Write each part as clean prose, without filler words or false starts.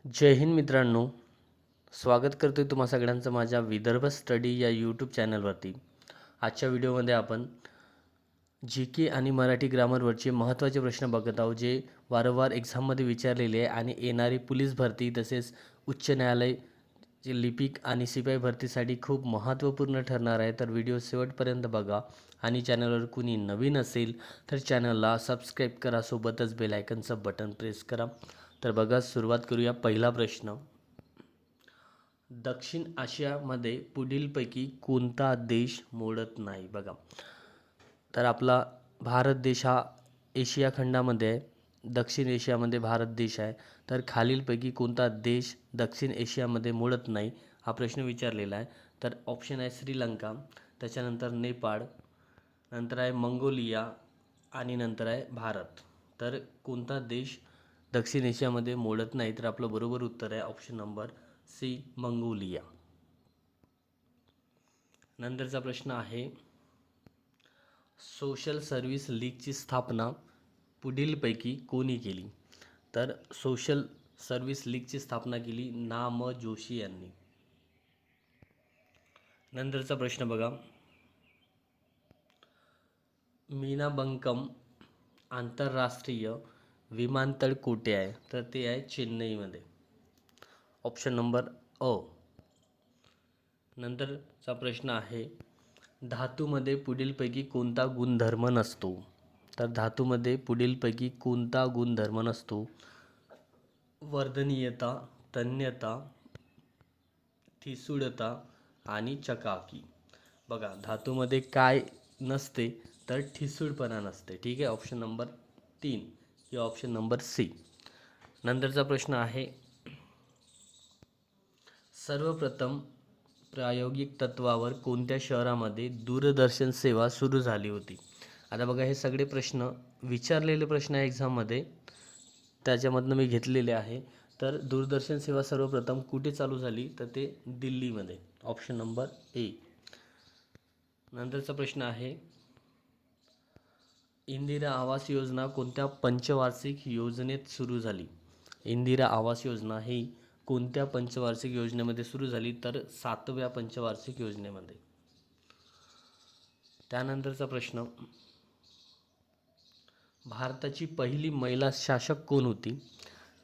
जय हिंद मित्रांनो. स्वागत करतोय तुम्हा सगळ्यांचं माझ्या विदर्भ स्टडी या यूट्यूब चॅनलवरती. आजच्या व्हिडिओमध्ये आपण जी के आणि मराठी ग्रामरवरचे महत्त्वाचे प्रश्न बघत आहोत, जे वारंवार एक्झाममध्ये विचारलेले आहे आणि येणारी पोलीस भरती तसेच उच्च न्यायालय जे लिपिक आणि शिपाई भरतीसाठी खूप महत्त्वपूर्ण ठरणार आहे. तर व्हिडिओ शेवटपर्यंत बघा आणि चॅनलवर कुणी नवीन असेल तर चॅनलला सबस्क्राईब करा, सोबतच बेल आयकनचं बटन प्रेस करा. तर बघा, सुरुवात करूया. पहिला प्रश्न, दक्षिण आशियामध्ये पुढीलपैकी कोणता देश मोडत नाही? बघा, तर आपला भारत देश हा एशिया खंडामध्ये आहे. दक्षिण एशियामध्ये भारत देश आहे. तर खालीलपैकी कोणता देश दक्षिण एशियामध्ये मोडत नाही हा प्रश्न विचारलेला आहे. तर ऑप्शन आहे श्रीलंका, त्याच्यानंतर नेपाळ, नंतर आहे मंगोलिया आणि नंतर आहे भारत. तर कोणता देश दक्षिण एशियामध्ये मोडत नाही? तर आपलं बरोबर उत्तर आहे ऑप्शन नंबर सी, मंगोलिया. नंतरचा प्रश्न आहे, सोशल सर्व्हिस लीगची स्थापना पुढीलपैकी कोणी केली? तर सोशल सर्व्हिस लीगची स्थापना केली ना. म. जोशी यांनी. नंतरचा प्रश्न बघा, मीनाबंकम आंतरराष्ट्रीय विमानतळ कुठे आहे? तर ते आहे चेन्नईमध्ये. ऑप्शन नंबर अ. नंतरचा प्रश्न आहे, धातूमध्ये पुढीलपैकी कोणता गुणधर्म नसतो? तर धातूमध्ये पुढीलपैकी कोणता गुणधर्म नसतो? वर्धनीयता, तन्यता, ठिसूळता आणि चकाकी. बघा, धातूमध्ये काय नसते? तर ठिसूळपणा नसते. ठीक आहे, ऑप्शन नंबर 3 किंवा ऑप्शन नंबर सी. नंतरचा प्रश्न आहे, सर्वप्रथम प्रायोगिक तत्वावर कोणत्या शहरामध्ये दूरदर्शन सेवा सुरू झाली होती? आता बघा, हे सगळे प्रश्न विचारलेले प्रश्न आहे एक्झाममध्ये, त्याच्यामधनं मी घेतलेले आहे. तर दूरदर्शन सेवा सर्वप्रथम कुठे चालू झाली? तर ते दिल्लीमध्ये. Option number A. नंतरचा प्रश्न आहे, इंदिरा आवास योजना कोणत्या पंचवार्षिक योजनेत सुरू झाली? इंदिरा आवास योजना ही कोणत्या पंचवार्षिक योजनेमध्ये सुरू झाली? तर 7व्या पंचवार्षिक योजनेमध्ये. त्यानंतरचा प्रश्न, भारताची पहिली महिला शासक कोण होती?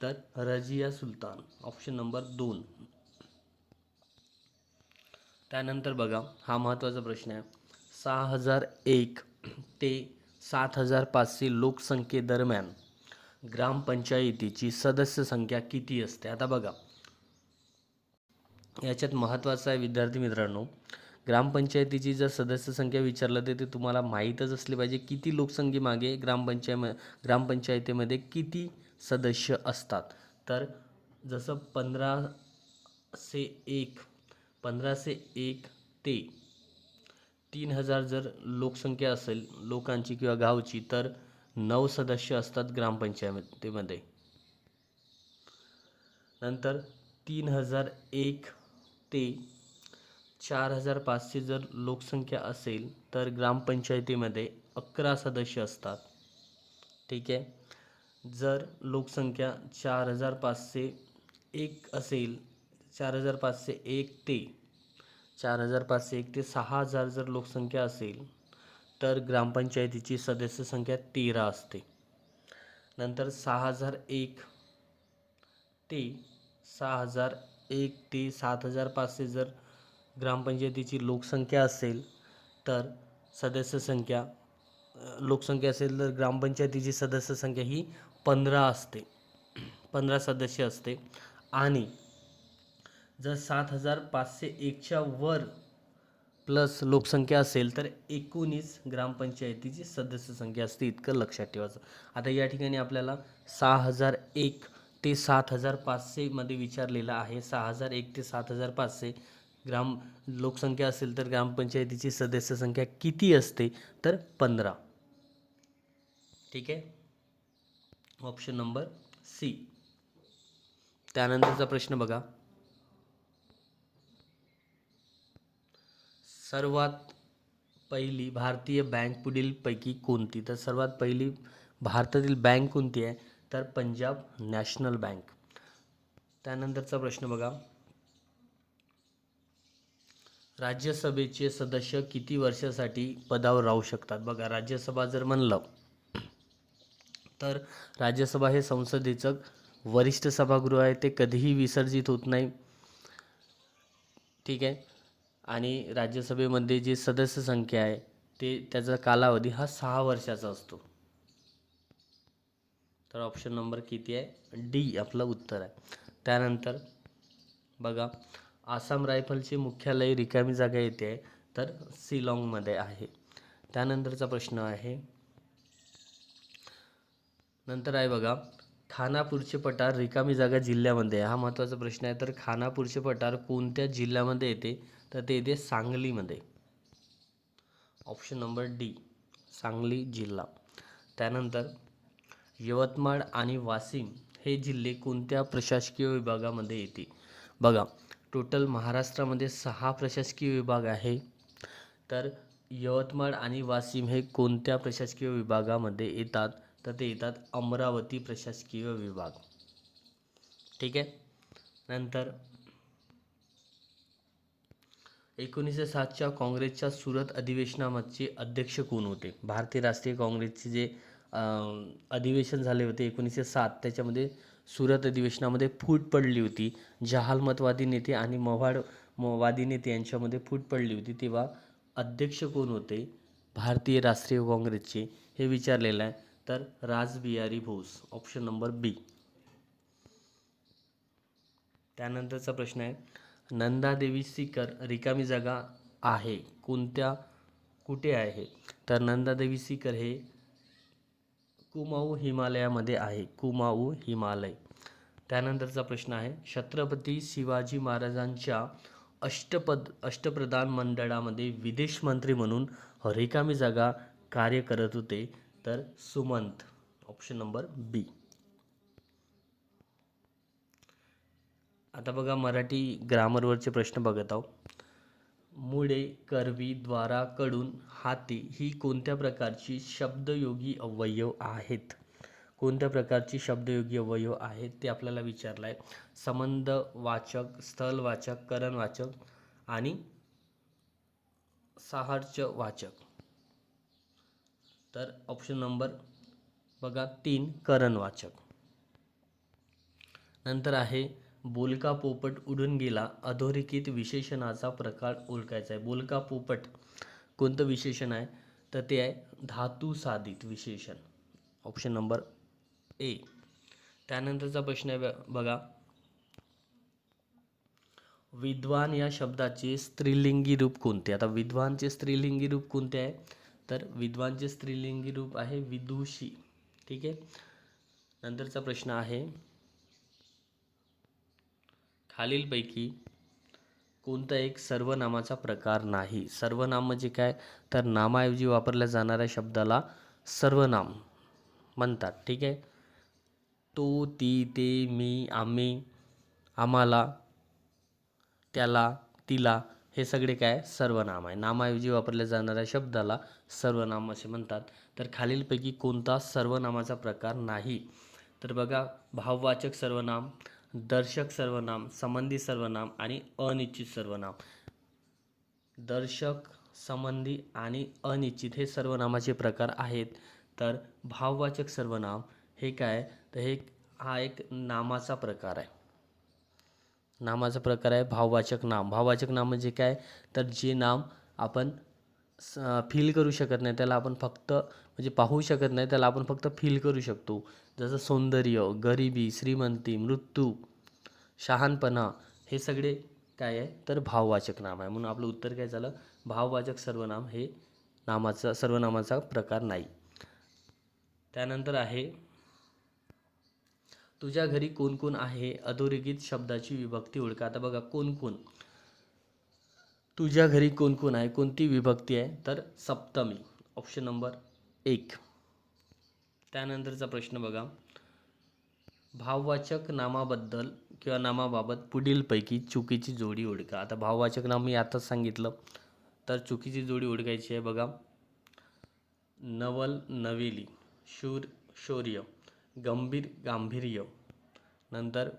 तर रजिया सुलतान. Option number 2. त्यानंतर बघा, हा महत्त्वाचा प्रश्न आहे, 6001 ते 7500 लोकसंख्येदरम्यान ग्रामपंचायतीची सदस्य संख्या किती असते? आता बघा, याच्यात महत्त्वाचं आहे विद्यार्थी मित्रांनो, ग्रामपंचायतीची जर सदस्य संख्या विचारलं तर ते तुम्हाला माहीतच असले पाहिजे किती लोकसंख्येमागे ग्रामपंचायतीमध्ये किती सदस्य असतात. तर जसं 1501 ते 3000 जर लोकसंख्या असेल लोकांची किंवा गावची, तर 9 सदस्य असतात ग्रामपंचायतीमध्ये. नंतर 3001 ते 4500 जर लोकसंख्या असेल तर ग्रामपंचायतीमध्ये 11 सदस्य असतात. ठीक आहे. जर लोकसंख्या 4501 असेल, 4501 ते 6000 जर लोकसंख्या असेल तर ग्रामपंचायतीची सदस्य संख्या 13 असते. नंतर 6001 ते 7500 जर ग्रामपंचायतीची लोकसंख्या असेल तर लोकसंख्या असेल तर ग्रामपंचायतीची सदस्य संख्या ही 15 असते, 15 सदस्य असते. आणि जर 7501च्या वर प्लस लोकसंख्या असेल तर 19 ग्रामपंचायतीची सदस्य संख्या असते. इतकं लक्षात ठेवायचं. आता या ठिकाणी आपल्याला 6001 ते 7500 मध्ये विचारलेलं आहे. 6001 ते 7500 लोकसंख्या असेल तर ग्रामपंचायतीची सदस्य संख्या किती असते? तर 15. ठीक आहे, ऑप्शन नंबर सी. त्यानंतरचा प्रश्न बघा, सर्वात पहिली भारतीय बँक पुढीलपैकी कोणती? तर सर्वात पहिली भारतातील बँक कोणती आहे? तर पंजाब नॅशनल बँक. त्यानंतरचा प्रश्न बघा, राज्यसभेचे सदस्य किती वर्षासाठी पदावर राहू शकतात? बघा, राज्यसभा जर म्हणलं तर राज्यसभा हे संसदेचं वरिष्ठ सभागृह आहे, ते कधीही विसर्जित होत नाही. ठीक आहे. आणि राज्यसभेमध्ये जे सदस्य संख्या आहे ते त्याचा कालावधी हा 6 वर्षाचा असतो. तर ऑप्शन नंबर किती आहे? डी आपलं उत्तर आहे. त्यानंतर बघा, आसाम रायफलचे मुख्यालय रिकामी जागा येते आहे, तर शिलाँगमध्ये आहे. त्यानंतरचा प्रश्न आहे, नंतर आहे बघा, खानापूरचे पठार रिकामी जागा जिल्ह्यामध्ये आहे. हा महत्त्वाचा प्रश्न आहे. तर खानापूरचे पठार कोणत्या जिल्ह्यामध्ये येते? तर ते येते सांगलीमध्ये. ऑप्शन नंबर डी, सांगली जिल्हा. त्यानंतर यवतमाळ आणि वाशिम हे जिल्हे कोणत्या प्रशासकीय विभागामध्ये येते? बघा, टोटल महाराष्ट्रामध्ये 6 प्रशासकीय विभाग आहे. तर यवतमाळ आणि वाशिम हे कोणत्या प्रशासकीय विभागामध्ये येतात? तर ते येतात अमरावती प्रशासकीय विभाग. ठीक आहे. नंतर 1907च्या काँग्रेसच्या सुरत अधिवेशनाचे अध्यक्ष कोण होते? भारतीय राष्ट्रीय काँग्रेसचे जे अधिवेशन झाले होते 1907, त्याच्यामध्ये सुरत अधिवेशनामध्ये फूट पडली होती. जहालमतवादी नेते आणि मवादी नेते यांच्यामध्ये फूट पडली होती, तेव्हा अध्यक्ष कोण होते भारतीय राष्ट्रीय काँग्रेसचे हे विचारलेलं आहे. तर रासबिहारी बोस. ऑप्शन नंबर बी. त्यानंतरचा प्रश्न आहे, नंदादेवी सीकर रिकामी जागा आहे कुठे आहे? तर नंदादेवी सीकर हे कुमाऊ हिमालयामध्ये आहे. कुमाऊ हिमालय. त्यानंतरचा प्रश्न आहे, छत्रपती शिवाजी महाराजांच्या अष्टप्रधान मंडळामध्ये विदेश मंत्री म्हणून रिकामी जागा कार्य करत होते? तर सुमंत. ऑप्शन नंबर बी. आता बघा, मराठी ग्रामरवरचे प्रश्न बघत आहोत. मुळे, करवी, द्वारा, कडून, हाती ही कोणत्या प्रकारची शब्दयोगी अवयव आहेत? कोणत्या प्रकारची शब्दयोगी अवयव आहेत ते आपल्याला विचारलं आहे. संबंधवाचक, स्थलवाचक, करणवाचक आणि साहचर्यवाचक. तर ऑप्शन नंबर बघा 3, करणवाचक. नंतर आहे, बोलका पोपट उडून गेला अधोरेखित विशेषणाचा प्रकार ओळखायचा आहे. बोलका पोपट कोणतं विशेषण आहे? तर ते आहे धातू साधित विशेषण. Option number A. त्यानंतरचा प्रश्न आहे बघा, विद्वान या शब्दाचे स्त्रीलिंगी रूप कोणते? आता विद्वानचे स्त्रीलिंगी रूप कोणते आहे? तर विद्वानचे स्त्रीलिंगी रूप आहे विदुषी. ठीक आहे. नंतरचा प्रश्न आहे, खालीलपैकी कोणता एक सर्वनामाचा प्रकार नाही? सर्वनाम म्हणजे काय? तर नामाऐवजी वापरल्या जाणाऱ्या शब्दाला सर्वनाम म्हणतात. ठीक आहे. तो, ती, ते, मी, आम्ही, आम्हाला, त्याला, तिला हे सगळे काय? सर्वनाम आहे. नामाऐवजी वापरल्या जाणाऱ्या शब्दाला सर्वनाम असे म्हणतात. तर खालीलपैकी कोणता सर्वनामाचा प्रकार नाही? तर बघा, भाववाचक सर्वनाम, दर्शक सर्वनाम, संबंधी सर्वनाम आणि अनिश्चित सर्वनाम. दर्शक, संबंधी आणि अनिश्चित हे सर्वनामाचे प्रकार आहेत. तर भाववाचक सर्वनाम हे काय? तर हा एक नामाचा प्रकार आहे. नामाचा प्रकार आहे भाववाचक नाम. भाववाचक नाम म्हणजे काय? तर जे नाम आपण फील करू शकत नाही, त्याला आपण फक्त म्हणजे पाहू शकत नाही, त्याला आपण फक्त फील करू शकतो. जसं सौंदर्य, गरिबी, श्रीमंती, मृत्यू, शहाणपणा हे सगळे काय आहे? तर भाववाचक नाम आहे. म्हणून आपलं उत्तर काय झालं? भाववाचक सर्वनाम हे सर्वनामाचा प्रकार नाही. त्यानंतर आहे, तुझ्या घरी कोण कोण आहे अधोरेखित शब्दाची विभक्ती ओळखा. आता बघा, कोण कोण, तुझ्या घरी कोण कोण आहे कोणती विभक्ती आहे? तर सप्तमी. Option number 1. त्यानंतरचा प्रश्न बघा, भाववाचक नामाबद्दल किंवा नामाबाबत पुढीलपैकी चुकीची जोडी ओळखा. आता भाववाचक नाम मी आताच सांगितलं, तर चुकीची जोडी ओळखायची आहे. बघा, नवल, नवेली, शूर, शौर्य, गंभीर, गांभीर्य, नंतर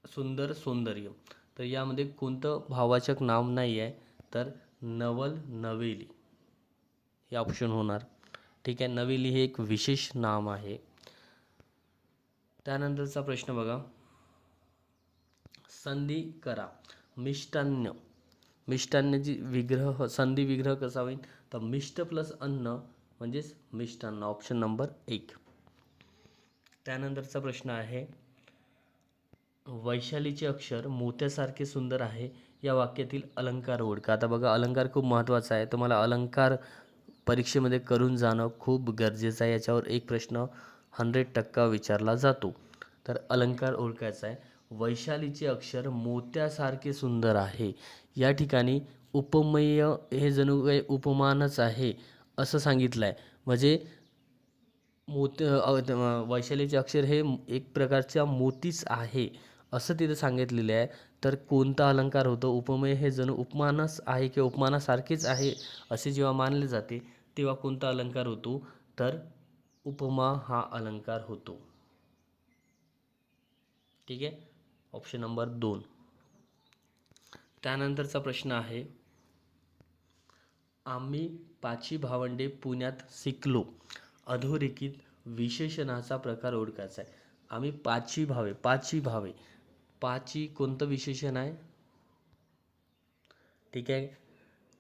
सुंदर, सौंदर्य. तर यामध्ये कोणतं भाववाचक नाम नाही आहे, तर नवल, नवेली हे ऑप्शन होणार. ठीक आहे, नवेली हे एक विशेष नाम आहे. त्यानंतरचा प्रश्न बघा, संधी करा. मिष्टान्न, मिष्टान्नाची विग्रह, संधी विग्रह कसा होईल, तर मिष्ट प्लस अन्न म्हणजेच मिष्टान्न, ऑप्शन नंबर 1. त्यानंतरचा प्रश्न आहे, वैशालीचे अक्षर मोत्यासारखे सुंदर आहे या वाक्यातील अलंकार ओळखा. आता बघा, अलंकार खूप महत्त्वाचा आहे. तुम्हाला अलंकार परीक्षेमध्ये करून जाणं खूप गरजेचं आहे. याच्यावर एक प्रश्न 100% विचारला जातो. तर अलंकार ओळखायचा आहे. वैशालीचे अक्षर मोत्यासारखे सुंदर आहे. या ठिकाणी उपमेय हे जणू काही उपमानच आहे असं सांगितलं आहे. म्हणजे वैशालीचे अक्षर हे एक प्रकारच्या मोतीच आहे असं तिथं सांगितलेलं आहे. तर कोणता अलंकार होतो, उपमेय हे जणू उपमानच आहे किंवा उपमानासारखेच आहे असे जेव्हा मानले जाते तेव्हा कोणता अलंकार होतो, तर उपमा हा अलंकार होतो. ठीक आहे, ऑप्शन नंबर 2. त्यानंतरचा प्रश्न आहे, आम्ही पाची भावंडे पुण्यात शिकलो. अधोरेखित विशेषणाचा प्रकार ओळखायचा आहे. आम्ही पाची भावे, पाची भावे, पाची कोणतं विशेषण आहे? ठीक आहे,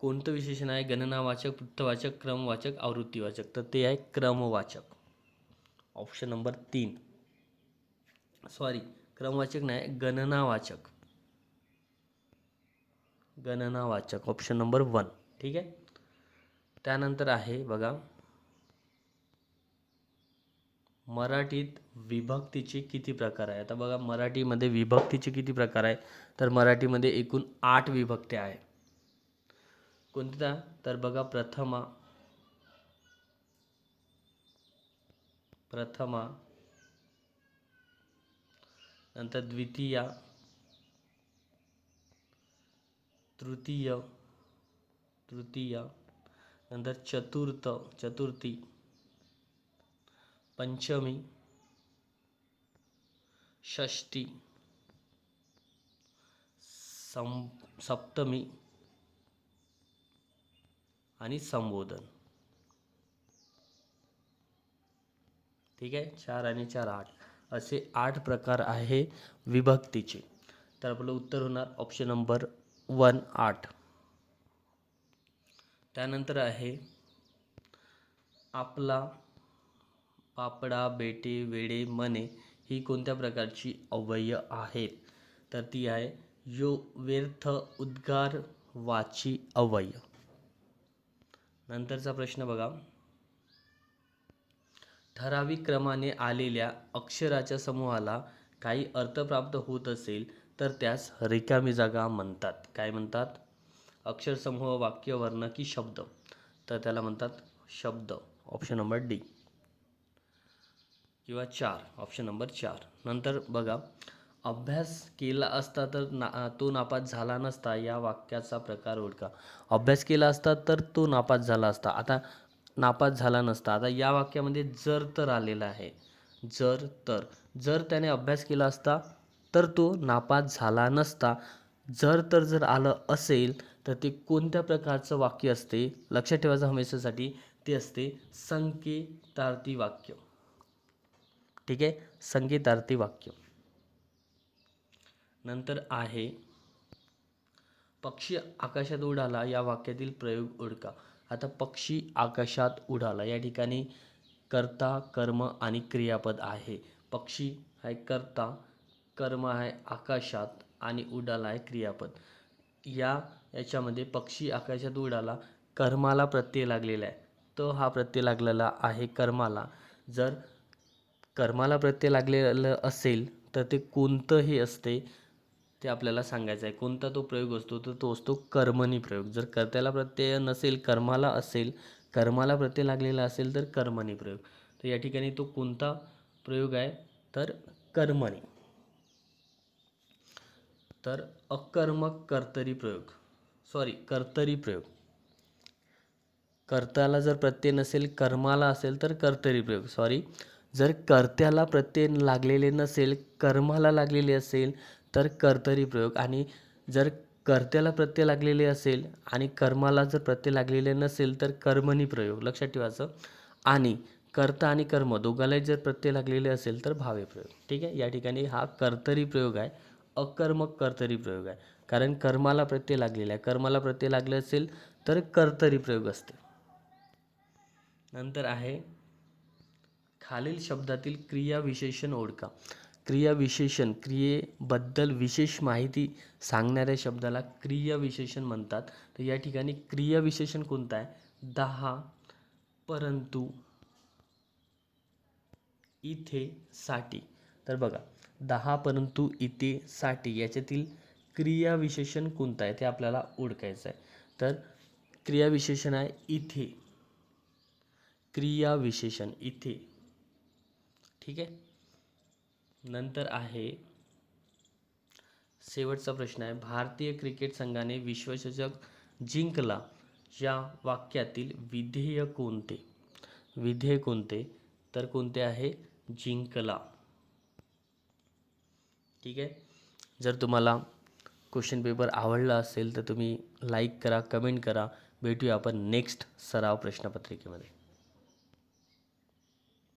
कोणतं विशेषण आहे? गणनावाचक, पृष्ठवाचक, क्रमवाचक, आवृत्तीवाचक. तर ते आहे क्रमवाचक, ऑप्शन नंबर 3. सॉरी, क्रमवाचक नाही, गणनावाचक, गणनावाचक, ऑप्शन नंबर 1. ठीक आहे. त्यानंतर आहे बघा, मराठीत विभक्तीचे किती प्रकार आहे? आता बघा, मराठीमध्ये विभक्तीचे किती प्रकार आहे, तर मराठीमध्ये एकूण 8 विभक्त्या आहे. कोणत्या? तर बघा, प्रथमा, प्रथमा, नंतर द्वितीया, तृतीय, तृतीया, नंतर चतुर्थ, चतुर्थी, पंचमी, षष्ठी, सप्तमी आणि संबोधन. ठीक आहे, 4 आणि 4 8 असे 8 प्रकार आहे विभक्तीचे. तर आपलं उत्तर होणार ऑप्शन नंबर 1 8. त्यानंतर आहे, आपला, पापडा, बेटे, वेडे, मने ही कोणत्या प्रकारची अव्यय आहेत? तर ती आहे यो व्यर्थ उद्गार वाची अव्यय. नंतरचा प्रश्न बघा, ठराविक क्रमाने आलेल्या अक्षराच्या समूहाला काही अर्थ प्राप्त होत असेल तर त्यास रिकामी जागा म्हणतात. काय म्हणतात? अक्षरसमूह, वाक्य, वर्ण की शब्द? तर त्याला म्हणतात शब्द, ऑप्शन नंबर डी किंवा 4, ऑप्शन नंबर 4. नंतर बघा, अभ्यास केला असता तर तो नापास झाला नसता या वाक्याचा प्रकार ओळखा. अभ्यास केला असता तर तो नापास झाला असता. आता नापास झाला नसता, आता या वाक्यामध्ये जर तर आलेला आहे. जर तर, जर त्याने अभ्यास केला असता तर तो नापास झाला नसता. जर तर जर आलं असेल तर ते कोणत्या प्रकारचं वाक्य असते? लक्षात ठेवायचं हमेशासाठी, ते असते संकेतार्थी वाक्य. ठीक आहे, संकेतार्थी वाक्य. नंतर आहे, पक्षी आकाशात उडाला या वाक्यातील प्रयोग ओळखा. आता पक्षी आकाशात उडाला या ठिकाणी कर्ता, कर्म आणि क्रियापद आहे. पक्षी आहे कर्ता, कर्म आहे आकाशात आणि उडाला आहे क्रियापद. याच्यामध्ये पक्षी आकाशात उडाला, कर्माला प्रत्यय लागलेला आहे. तो हा प्रत्यय लागलेला आहे कर्माला. जर कर्माला प्रत्यय लागलेलं असेल तर ते कोणतंही असते ते आपल्याला सांगायचं आहे. कोणता तो प्रयोग असतो, तर तो असतो कर्मणी प्रयोग. जर कर्त्याला प्रत्यय नसेल, कर्माला असेल, कर्माला प्रत्यय लागलेला असेल तर कर्मणी प्रयोग. तर या ठिकाणी तो कोणता प्रयोग आहे, तर कर्मणी. तर अकर्मक कर्तरी प्रयोग, सॉरी कर्तरी प्रयोग. कर्त्याला जर प्रत्यय नसेल, कर्माला असेल तर कर्तरी प्रयोग. सॉरी, जर कर्त्याला प्रत्यय लागलेले नसेल, कर्माला लागलेले असेल तर कर्तरी प्रयोग. आणि जर कर्त्याला प्रत्यय लागलेले असेल आणि कर्माला जर प्रत्यय लागलेले नसेल तर कर्मणी प्रयोग, लक्षात ठेवायचं. आणि कर्ता आणि कर्म दोघांनाही जर प्रत्यय लागलेले असेल तर भावे प्रयोग. ठीक आहे, या ठिकाणी हा कर्तरी प्रयोग आहे, अकर्मक कर्तरी प्रयोग आहे. कारण कर्माला प्रत्यय लागलेला आहे, कर्माला प्रत्यय लागले असेल तर कर्तरी प्रयोग असते. नंतर आहे खालील शब्दातील क्रियाविशेषण ओळखा. क्रियाविशेषण, क्रियेबद्दल विशेष माहिती सांगणाऱ्या शब्दाला क्रियाविशेषण म्हणतात. तर या ठिकाणी क्रियाविशेषण कोणतं आहे? 10, परंतु, इथे, साठी. तर बघा, 10, परंतु, इथे, साठी याच्यातील क्रियाविशेषण कोणतं आहे ते आपल्याला ओळखायचं आहे. तर क्रियाविशेषण आहे इथे, क्रियाविशेषण इथे. ठीक आहे. नंतर आहे शेवटचा प्रश्न आहे, भारतीय क्रिकेट संघाने विश्वचषक जिंकला या वाक्यातील विधेय कोणते? विधेय कोणते? तर कोणते आहे? जिंकला. ठीक आहे. जर तुम्हाला क्वेश्चन पेपर आवडला असेल तर तुम्ही लाईक करा, कमेंट करा. भेटूया आपण नेक्स्ट सराव प्रश्नपत्रिकेमध्ये.